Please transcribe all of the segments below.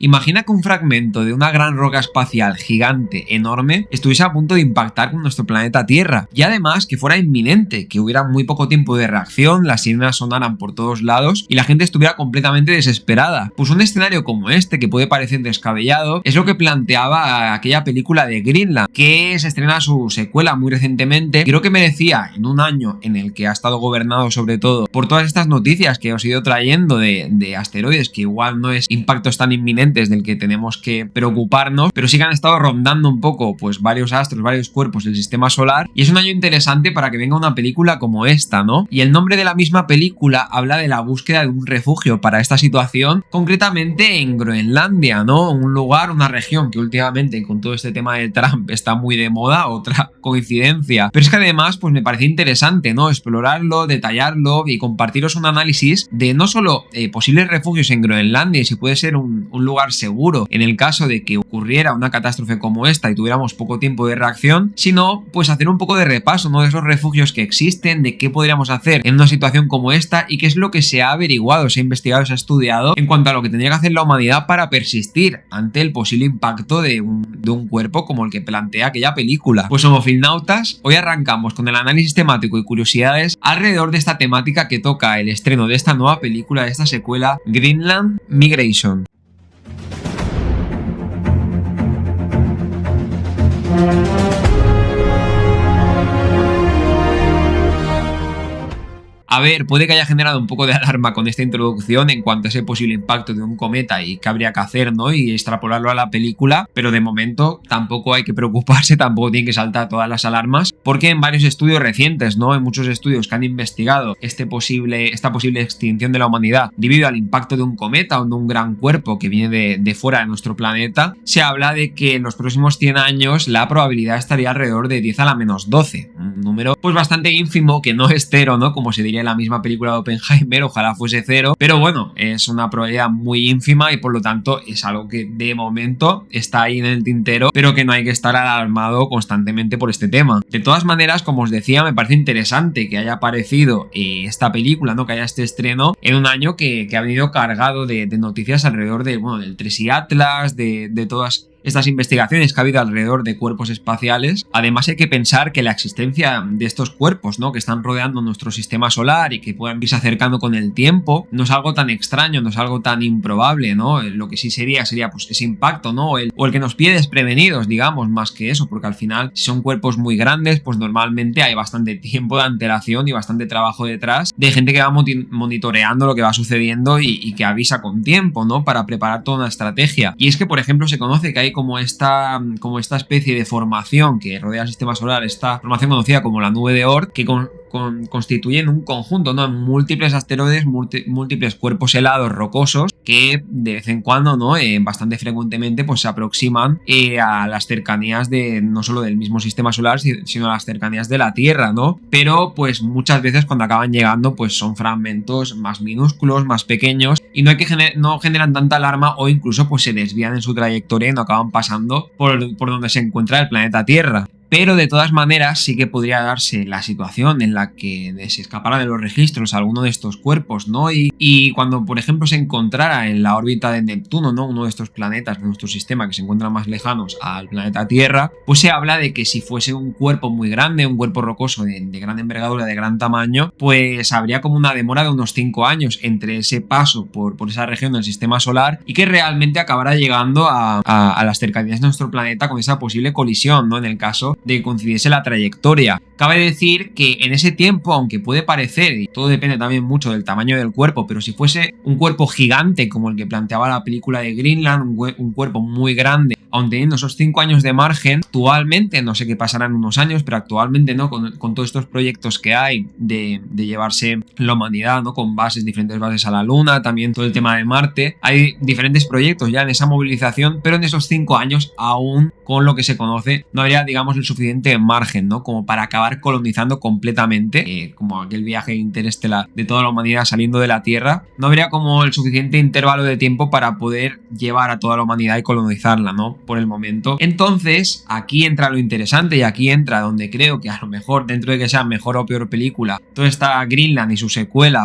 Imagina que un fragmento de una gran roca espacial gigante, enorme, estuviese a punto de impactar con nuestro planeta Tierra, y además que fuera inminente, que hubiera muy poco tiempo de reacción, las sirenas sonaran por todos lados y la gente estuviera completamente desesperada. Pues un escenario como este, que puede parecer descabellado, es lo que planteaba aquella película de Greenland, que se estrena su secuela muy recientemente. Creo que merecía, en un año en el que ha estado gobernado sobre todo por todas estas noticias que os he ido trayendo de asteroides, que igual no es impactos tan inminentes del que tenemos que preocuparnos, pero sí que han estado rondando un poco pues varios astros, varios cuerpos del sistema solar, y es un año interesante para que venga una película como esta, ¿no? Y el nombre de la misma película habla de la búsqueda de un refugio para esta situación, concretamente en Groenlandia, ¿no? Un lugar, una región que últimamente con todo este tema de Trump está muy de moda, otra coincidencia, pero es que además pues me parece interesante, ¿no? Explorarlo, detallarlo y compartiros un análisis de no solo posibles refugios en Groenlandia y si puede ser un lugar seguro en el caso de que ocurriera una catástrofe como esta y tuviéramos poco tiempo de reacción, sino pues hacer un poco de repaso, ¿no? De esos refugios que existen, de qué podríamos hacer en una situación como esta y qué es lo que se ha averiguado, se ha investigado, se ha estudiado en cuanto a lo que tendría que hacer la humanidad para persistir ante el posible impacto de un cuerpo como el que plantea aquella película. Pues somos filnautas, hoy arrancamos con el análisis temático y curiosidades alrededor de esta temática que toca el estreno de esta nueva película, de esta secuela, Greenland Migration. A ver, puede que haya generado un poco de alarma con esta introducción en cuanto a ese posible impacto de un cometa y qué habría que hacer, ¿no? Y extrapolarlo a la película, pero de momento tampoco hay que preocuparse, tampoco tienen que saltar todas las alarmas, porque en varios estudios recientes, ¿no? En muchos estudios que han investigado esta posible extinción de la humanidad debido al impacto de un cometa o de un gran cuerpo que viene de fuera de nuestro planeta, se habla de que en los próximos 100 años la probabilidad estaría alrededor de 10 a la menos 12, un número pues bastante ínfimo, que no es cero, ¿no? Como se diría en la misma película de Oppenheimer, ojalá fuese cero, pero bueno, es una probabilidad muy ínfima y por lo tanto es algo que de momento está ahí en el tintero, pero que no hay que estar alarmado constantemente por este tema. De todas maneras, como os decía, me parece interesante que haya aparecido esta película, ¿no? Que haya este estreno en un año que ha venido cargado de noticias alrededor de, bueno, del Tracy Atlas, de todas estas investigaciones que ha habido alrededor de cuerpos espaciales. Además hay que pensar que la existencia de estos cuerpos, ¿no? Que están rodeando nuestro sistema solar y que puedan irse acercando con el tiempo, no es algo tan extraño, no es algo tan improbable, ¿no? Lo que sí sería pues ese impacto, ¿no? O el que nos pide desprevenidos, digamos, más que eso, porque al final si son cuerpos muy grandes, pues normalmente hay bastante tiempo de antelación y bastante trabajo detrás de gente que va monitoreando lo que va sucediendo y que avisa con tiempo, ¿no? Para preparar toda una estrategia. Y es que, por ejemplo, se conoce que hay como esta especie de formación que rodea el sistema solar, esta formación conocida como la nube de Oort, que constituyen un conjunto, ¿no? Múltiples asteroides, múltiples cuerpos helados rocosos que de vez en cuando, ¿no? Bastante frecuentemente pues se aproximan a las cercanías de no solo del mismo sistema solar, sino a las cercanías de la Tierra, ¿no? Pero pues muchas veces cuando acaban llegando pues son fragmentos más minúsculos, más pequeños y no generan tanta alarma o incluso pues se desvían en su trayectoria y no acaban pasando por donde se encuentra el planeta Tierra. Pero de todas maneras sí que podría darse la situación en la que se escapara de los registros alguno de estos cuerpos, ¿no? Y cuando, por ejemplo, se encontrara en la órbita de Neptuno, ¿no? Uno de estos planetas de nuestro sistema que se encuentran más lejanos al planeta Tierra, pues se habla de que si fuese un cuerpo muy grande, un cuerpo rocoso de gran envergadura, de gran tamaño, pues habría como una demora de unos 5 años entre ese paso por esa región del sistema solar y que realmente acabará llegando a las cercanías de nuestro planeta con esa posible colisión, ¿no? En el caso de que coincidiese la trayectoria. Cabe decir que en ese tiempo, aunque puede parecer, y todo depende también mucho del tamaño del cuerpo, pero si fuese un cuerpo gigante como el que planteaba la película de Greenland, un cuerpo muy grande, aun teniendo esos 5 años de margen, actualmente, no sé qué pasará en unos años, pero actualmente, ¿no? Con todos estos proyectos que hay de llevarse la humanidad, ¿no? Con diferentes bases a la Luna, también todo el tema de Marte, hay diferentes proyectos ya en esa movilización, pero en esos 5 años, aún con lo que se conoce, no habría, digamos, el suficiente margen, ¿no? Como para acabar colonizando completamente, como aquel viaje interestelar de toda la humanidad saliendo de la Tierra, no habría como el suficiente intervalo de tiempo para poder llevar a toda la humanidad y colonizarla, ¿no? Por el momento. Entonces, aquí entra lo interesante y aquí entra donde creo que a lo mejor, dentro de que sea mejor o peor película, toda esta Greenland y su secuela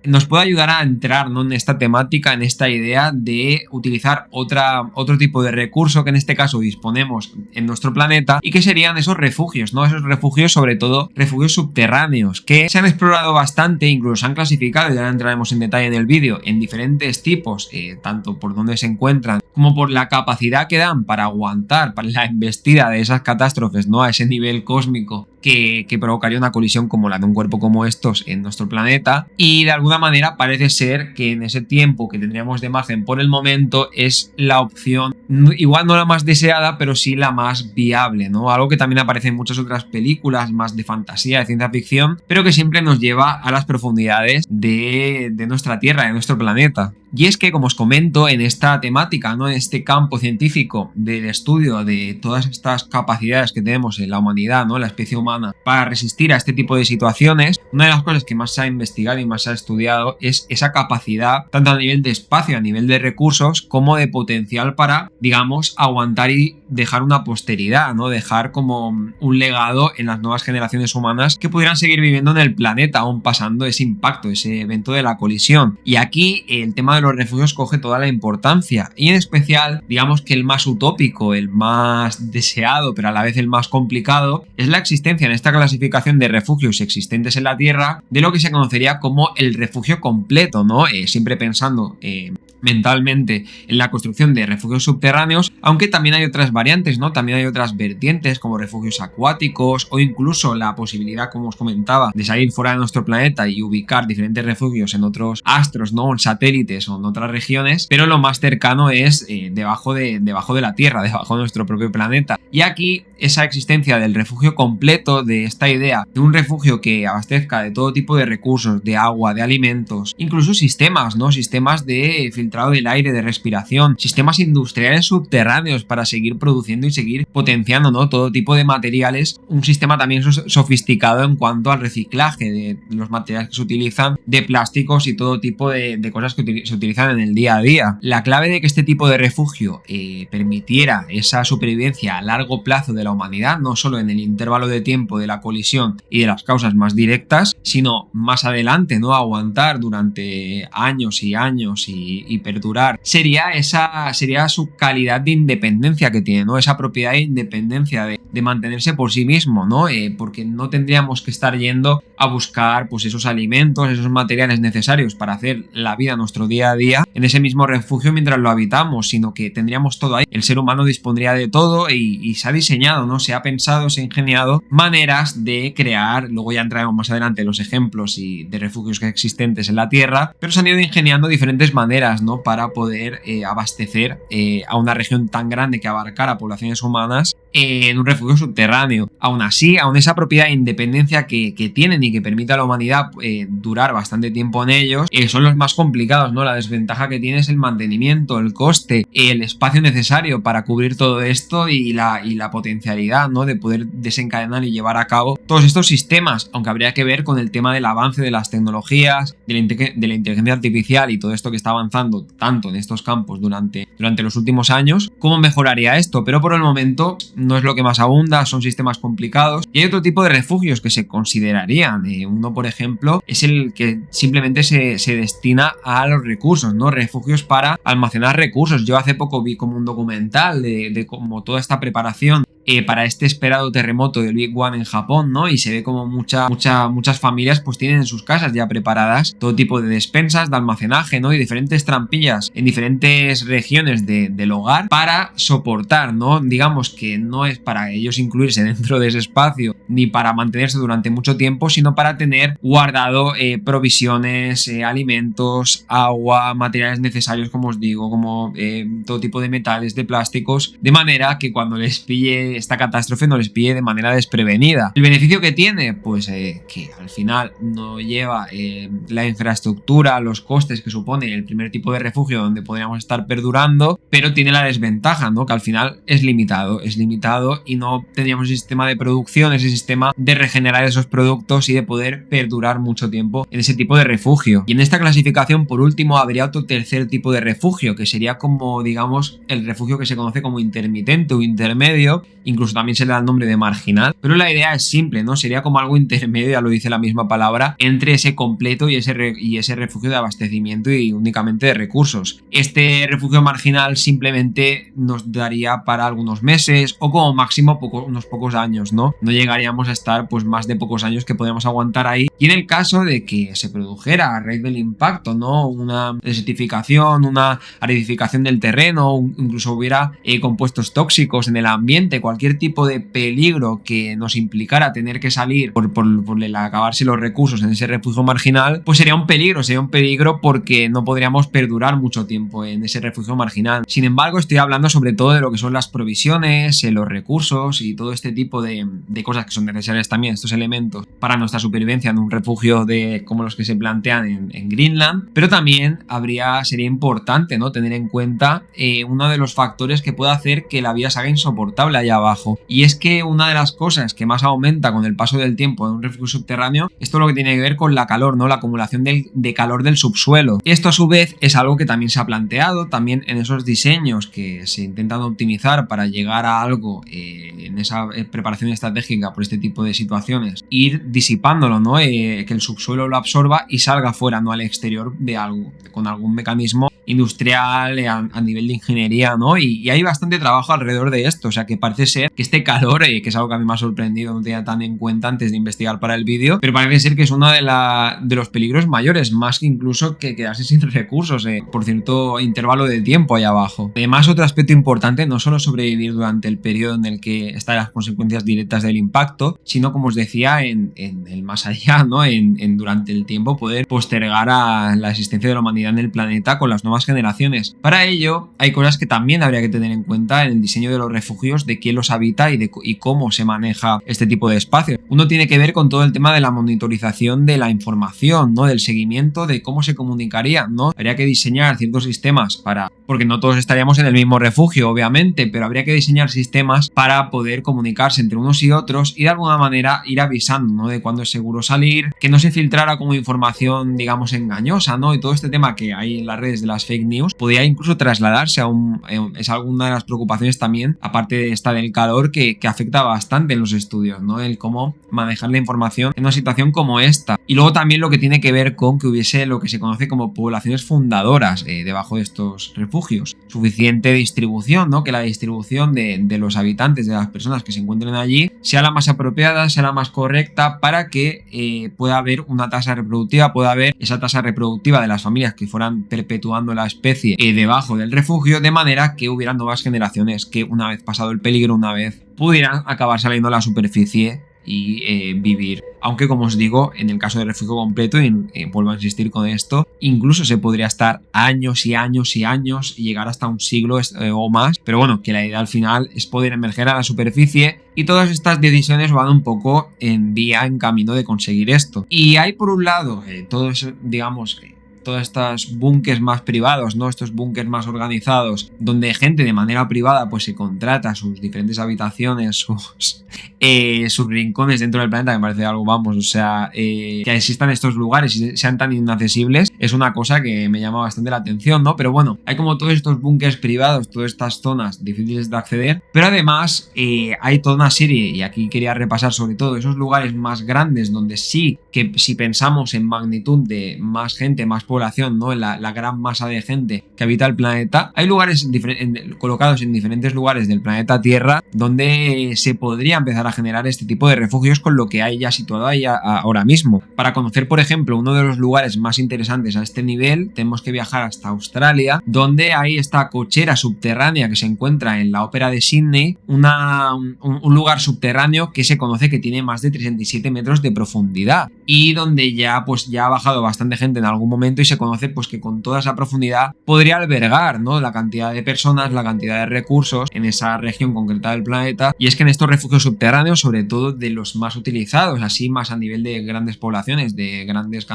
nos puede ayudar a entrar, ¿no? En esta temática, en esta idea de utilizar otro tipo de recurso que en este caso disponemos en nuestro planeta y que serían esos refugios, ¿no? Esos refugios, sobre todo refugios subterráneos, que se han explorado bastante, incluso se han clasificado, y ahora entraremos en detalle en el vídeo, en diferentes tipos, tanto por dónde se encuentran como por la capacidad que dan para aguantar para la embestida de esas catástrofes, ¿no? A ese nivel cósmico que provocaría una colisión como la de un cuerpo como estos en nuestro planeta. Y de alguna manera parece ser que en ese tiempo que tendríamos de margen por el momento es la opción, igual no la más deseada, pero sí la más viable, ¿no? Algo que también aparece en muchas otras películas más de fantasía, de ciencia ficción, pero que siempre nos lleva a las profundidades de nuestra Tierra, de nuestro planeta. Y es que, como os comento, en esta temática, ¿no? En este campo científico del estudio de todas estas capacidades que tenemos en la humanidad, ¿no? La especie humana, para resistir a este tipo de situaciones, una de las cosas que más se ha investigado y más se ha estudiado es esa capacidad, tanto a nivel de espacio, a nivel de recursos, como de potencial para, digamos, aguantar y dejar una posteridad, ¿no? Dejar como un legado en las nuevas generaciones humanas que pudieran seguir viviendo en el planeta, aún pasando ese impacto, ese evento de la colisión. Y aquí el tema de los refugios coge toda la importancia, y en especial, digamos que el más utópico, el más deseado, pero a la vez el más complicado, es la existencia en esta clasificación de refugios existentes en la Tierra de lo que se conocería como el refugio completo, ¿no? Siempre pensando mentalmente en la construcción de refugios subterráneos, aunque también hay otras variantes, ¿no? También hay otras vertientes como refugios acuáticos o incluso la posibilidad, como os comentaba, de salir fuera de nuestro planeta y ubicar diferentes refugios en otros astros, ¿no? En satélites o en otras regiones, pero lo más cercano es debajo de la Tierra, debajo de nuestro propio planeta. Y aquí esa existencia del refugio completo, de esta idea de un refugio que abastezca de todo tipo de recursos, de agua, de alimentos, incluso sistemas, ¿no? Sistemas de filtrado del aire, de respiración, sistemas industriales subterráneos para seguir produciendo y seguir potenciando, ¿no? Todo tipo de materiales, un sistema también sofisticado en cuanto al reciclaje de los materiales que se utilizan, de plásticos y todo tipo de cosas que se utilizan en el día a día. La clave de que este tipo de refugio permitiera esa supervivencia a largo plazo de la humanidad, no solo en el intervalo de tiempo de la colisión y de las causas más directas, sino más adelante, ¿no? Aguantar durante años y años y perdurar, sería su calidad de independencia que tiene, ¿no? Esa propiedad de independencia de mantenerse por sí mismo, ¿no? Porque no tendríamos que estar yendo a buscar pues esos alimentos, esos materiales necesarios para hacer la vida, nuestro día a día, en ese mismo refugio mientras lo habitamos, sino que tendríamos todo ahí. El ser humano dispondría de todo y se ha diseñado, ¿no? Se ha pensado, se ha ingeniado maneras de crear, luego ya entraremos más adelante en los ejemplos y de refugios existentes en la Tierra, pero se han ido ingeniando diferentes maneras, ¿no? Para poder abastecer a una región tan grande que abarcara poblaciones humanas en un refugio subterráneo. Aún así, aún esa propiedad de independencia que tienen y que permite a la humanidad durar bastante tiempo en ellos, son los más complicados, ¿no? La desventaja que tiene es el mantenimiento, el coste, el espacio necesario para cubrir todo esto y la potencialidad, ¿no? De poder desencadenar y llevar a cabo todos estos sistemas, aunque habría que ver con el tema del avance de las tecnologías, de la inteligencia artificial y todo esto que está avanzando tanto en estos campos durante los últimos años, cómo mejoraría esto. Pero por el momento no es lo que más abunda, son sistemas complicados y hay otro tipo de refugios que se considerarían. Uno, por ejemplo, es el que simplemente se destina a los recursos, ¿no? Refugios para almacenar recursos. Yo hace poco vi como un documental de cómo toda esta preparación para este esperado terremoto del Big One en Japón, ¿no? Y se ve como muchas familias pues tienen en sus casas ya preparadas todo tipo de despensas, de almacenaje, ¿no? Y diferentes trampillas en diferentes regiones del hogar para soportar, ¿no? Digamos que no es para ellos incluirse dentro de ese espacio ni para mantenerse durante mucho tiempo, sino para tener guardado provisiones, alimentos, agua, materiales necesarios, como os digo, como todo tipo de metales, de plásticos, de manera que cuando les pille esta catástrofe no les pille de manera desprevenida. ¿El beneficio que tiene? Pues que al final no lleva la infraestructura, los costes que supone el primer tipo de refugio donde podríamos estar perdurando, pero tiene la desventaja, ¿no? Que al final es limitado y no tendríamos ese sistema de producción, ese sistema de regenerar esos productos y de poder perdurar mucho tiempo en ese tipo de refugio. Y en esta clasificación, por último, habría otro tercer tipo de refugio, que sería como, digamos, el refugio que se conoce como intermitente o intermedio, incluso también se le da el nombre de marginal, pero la idea es simple, ¿no? Sería como algo intermedio, ya lo dice la misma palabra, entre ese completo y ese refugio de abastecimiento y únicamente de recursos. Este refugio marginal simplemente nos daría para algunos meses o como máximo unos pocos años, ¿no? No llegaríamos a estar pues más de pocos años que podríamos aguantar ahí. Y en el caso de que se produjera a raíz del impacto, ¿no? Una desertificación, una aridificación del terreno, incluso hubiera compuestos tóxicos en el ambiente, cualquier tipo de peligro que nos implicara tener que salir por el acabarse los recursos en ese refugio marginal, pues sería un peligro porque no podríamos perdurar mucho tiempo en ese refugio marginal. Sin embargo, estoy hablando sobre todo de lo que son las provisiones, los recursos y todo este tipo de cosas que son necesarias también, estos elementos para nuestra supervivencia en un refugio como los que se plantean en Greenland, pero también sería importante, ¿no? Tener en cuenta uno de los factores que puede hacer que la vida se haga insoportable allá abajo, y es que una de las cosas que más aumenta con el paso del tiempo en un refugio subterráneo, esto es lo que tiene que ver con la calor, ¿no? La acumulación de calor del subsuelo. Esto a su vez es algo que también se ha planteado también en esos diseños que se intentan optimizar para llegar a algo en esa preparación estratégica por este tipo de situaciones, ir disipándolo, ¿no? Que el subsuelo lo absorba y salga fuera, ¿no? Al exterior de algo, con algún mecanismo industrial a nivel de ingeniería, ¿no? Y hay bastante trabajo alrededor de esto, o sea que parece ser que este calor, que es algo que a mí me ha sorprendido, no tenía tan en cuenta antes de investigar para el vídeo, pero parece ser que es uno de los peligros mayores, más que incluso que quedarse sin recursos por cierto intervalo de tiempo allá abajo. Además, otro aspecto importante, no solo sobrevivir durante el periodo en el que están las consecuencias directas del impacto, sino, como os decía, en el más allá, ¿no? Durante el tiempo poder postergar a la existencia de la humanidad en el planeta con las nuevas generaciones. Para ello, hay cosas que también habría que tener en cuenta en el diseño de los refugios, de quién los habita y cómo se maneja este tipo de espacios. Uno tiene que ver con todo el tema de la monitorización de la información, ¿no? Del seguimiento de cómo se comunicaría, ¿no? Habría que diseñar ciertos sistemas porque no todos estaríamos en el mismo refugio, obviamente, pero habría que diseñar sistemas para poder comunicarse entre unos y otros y de alguna manera ir avisando, ¿no? De cuándo es seguro salir, que no se filtrara como información, digamos, engañosa, ¿no? Y todo este tema que hay en las redes de las fake news podría incluso trasladarse es alguna de las preocupaciones también, aparte de esta del calor, que afecta bastante en los estudios, ¿no? El cómo manejar la información en una situación como esta. Y luego también lo que tiene que ver con que hubiese lo que se conoce como poblaciones fundadoras debajo de estos refugios. Suficiente distribución, ¿no? Que la distribución de los habitantes, de las personas que se encuentren allí, sea la más apropiada, sea la más correcta para que pueda haber una tasa reproductiva, pueda haber esa tasa reproductiva de las familias que fueran perpetuando la especie debajo del refugio, de manera que hubieran nuevas generaciones que, una vez pasado el peligro, una vez pudieran acabar saliendo a la superficie y vivir. Aunque, como os digo, en el caso de refugio completo, y vuelvo a insistir con esto, incluso se podría estar años y años y años y llegar hasta un siglo o más, pero bueno, que la idea al final es poder emerger a la superficie, y todas estas decisiones van un poco en camino de conseguir esto. Y hay, por un lado, todos estos búnkers más privados, ¿no? Estos búnkers más organizados, donde gente de manera privada pues se contrata sus diferentes habitaciones, sus rincones dentro del planeta, que me parece algo, vamos, o sea, que existan estos lugares y sean tan inaccesibles, es una cosa que me llama bastante la atención, ¿no? Pero bueno, hay como todos estos búnkers privados, todas estas zonas difíciles de acceder, pero además hay toda una serie, y aquí quería repasar sobre todo esos lugares más grandes, donde sí que, si pensamos en magnitud de más gente, más población, ¿no? En la gran masa de gente que habita el planeta, hay lugares colocados en diferentes lugares del planeta Tierra donde se podría empezar a generar este tipo de refugios con lo que hay ya situado ahí ahora mismo. Para conocer, por ejemplo, uno de los lugares más interesantes visitantes a este nivel, tenemos que viajar hasta Australia, donde hay esta cochera subterránea que se encuentra en la ópera de Sydney, un lugar subterráneo que se conoce que tiene más de 37 metros de profundidad y donde ya ha bajado bastante gente en algún momento y se conoce pues que con toda esa profundidad podría albergar, ¿no?, la cantidad de personas, la cantidad de recursos en esa región concreta del planeta. Y es que en estos refugios subterráneos, sobre todo de los más utilizados, así más a nivel de grandes poblaciones, de grandes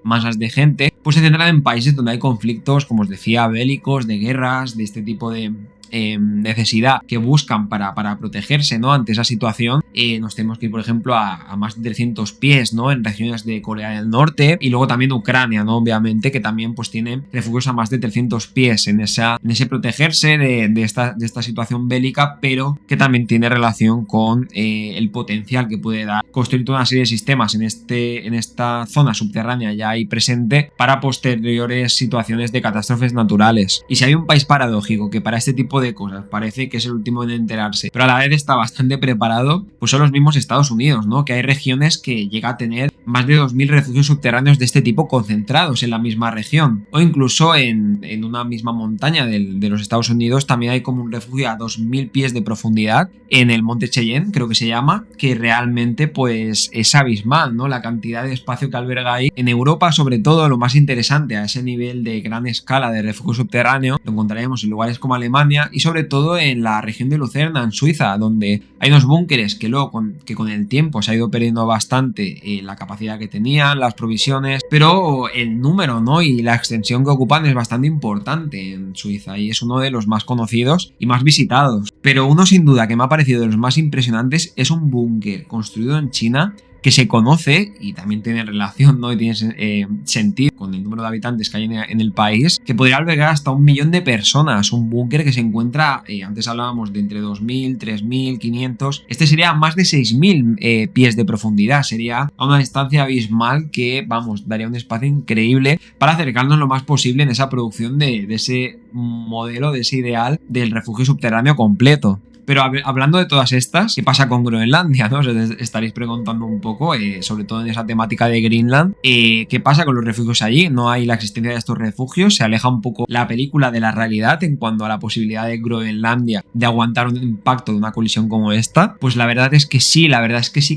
masas de gente, pues se centran en países donde hay conflictos, como os decía, bélicos, de guerras, de este tipo de necesidad que buscan para protegerse, ¿no?, ante esa situación. Nos tenemos que ir, por ejemplo, a más de 300 pies, ¿no?, en regiones de Corea del Norte, y luego también Ucrania, ¿no?, obviamente, que también pues tiene refugios a más de 300 pies en ese protegerse de esta situación bélica, pero que también tiene relación con el potencial que puede dar construir toda una serie de sistemas en esta zona subterránea ya ahí presente para posteriores situaciones de catástrofes naturales. Y si hay un país paradójico que para este tipo de cosas parece que es el último en enterarse, pero a la vez está bastante preparado, pues son los mismos Estados Unidos, ¿no?, que hay regiones que llega a tener más de 2.000 refugios subterráneos de este tipo concentrados en la misma región, o incluso en una misma montaña de los Estados Unidos también hay como un refugio a 2.000 pies de profundidad en el Monte Cheyenne, creo que se llama, que realmente pues es abismal, ¿no?, la cantidad de espacio que alberga ahí. En Europa, sobre todo, lo más interesante a ese nivel de gran escala de refugio subterráneo lo encontraremos en lugares como Alemania y sobre todo en la región de Lucerna, en Suiza, donde hay unos búnkeres que luego con el tiempo se ha ido perdiendo bastante la capacidad que tenían, las provisiones, pero el número, ¿no?, y la extensión que ocupan es bastante importante en Suiza y es uno de los más conocidos y más visitados. Pero uno sin duda que me ha parecido de los más impresionantes es un búnker construido en China que se conoce, y también tiene relación, ¿no?, y tiene sentido con el número de habitantes que hay en el país, que podría albergar hasta 1 millón de personas. Un búnker que se encuentra, antes hablábamos de entre 2.000, 3.500, este sería más de 6.000 pies de profundidad, sería a una distancia abismal que, vamos, daría un espacio increíble para acercarnos lo más posible en esa producción de ese modelo, de ese ideal del refugio subterráneo completo. Pero hablando de todas estas, ¿qué pasa con Groenlandia, no? Os estaréis preguntando un poco, sobre todo en esa temática de Greenland, ¿qué pasa con los refugios allí? No hay la existencia de estos refugios, se aleja un poco la película de la realidad en cuanto a la posibilidad de Groenlandia de aguantar un impacto de una colisión como esta. Pues la verdad es que sí,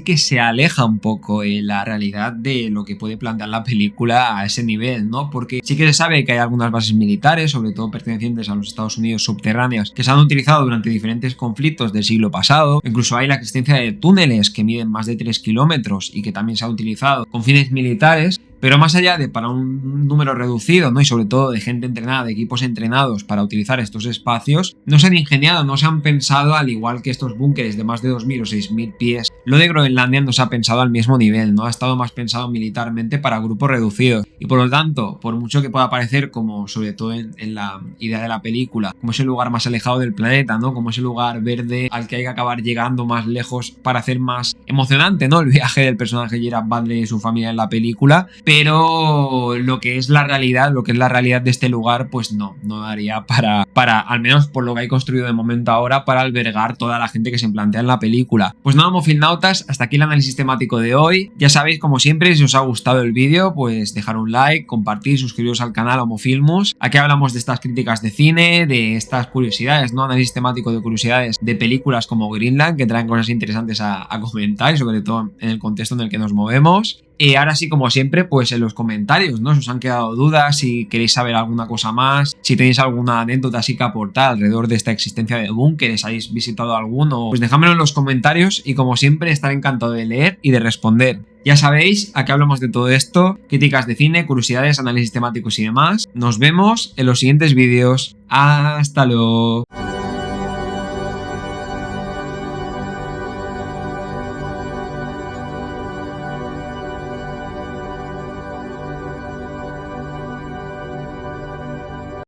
que se aleja un poco la realidad de lo que puede plantear la película a ese nivel, ¿no? Porque sí que se sabe que hay algunas bases militares, sobre todo pertenecientes a los Estados Unidos, subterráneas, que se han utilizado durante diferentes conflictos del siglo pasado. Incluso hay la existencia de túneles que miden más de 3 kilómetros y que también se han utilizado con fines militares. Pero más allá de para un número reducido, ¿no?, y sobre todo de gente entrenada, de equipos entrenados para utilizar estos espacios, no se han ingeniado, no se han pensado, al igual que estos búnkeres de más de 2.000 o 6.000 pies, lo de Groenlandia no se ha pensado al mismo nivel, ¿no? Ha estado más pensado militarmente para grupos reducidos. Y por lo tanto, por mucho que pueda parecer, como sobre todo en la idea de la película, como ese lugar más alejado del planeta, ¿no?, como ese lugar verde al que hay que acabar llegando más lejos para hacer más emocionante, ¿no?, el viaje del personaje Gerard Butler y su familia en la película. Pero lo que es la realidad de este lugar, pues no daría para, al menos por lo que hay construido de momento ahora, para albergar toda la gente que se plantea en la película. Pues nada, Homofilnautas, hasta aquí el análisis temático de hoy. Ya sabéis, como siempre, si os ha gustado el vídeo, pues dejar un like, compartir, suscribiros al canal Homofilmus. Aquí hablamos de estas críticas de cine, de estas curiosidades, ¿no?, análisis temático de curiosidades de películas como Greenland, que traen cosas interesantes a comentar, y sobre todo en el contexto en el que nos movemos. Y ahora sí, como siempre, pues en los comentarios, ¿no?, si os han quedado dudas, si queréis saber alguna cosa más, si tenéis alguna anécdota así que aportar alrededor de esta existencia de búnkeres, habéis visitado alguno, pues dejádmelo en los comentarios y como siempre estaré encantado de leer y de responder. Ya sabéis, aquí hablamos de todo esto, críticas de cine, curiosidades, análisis temáticos y demás. Nos vemos en los siguientes vídeos. ¡Hasta luego!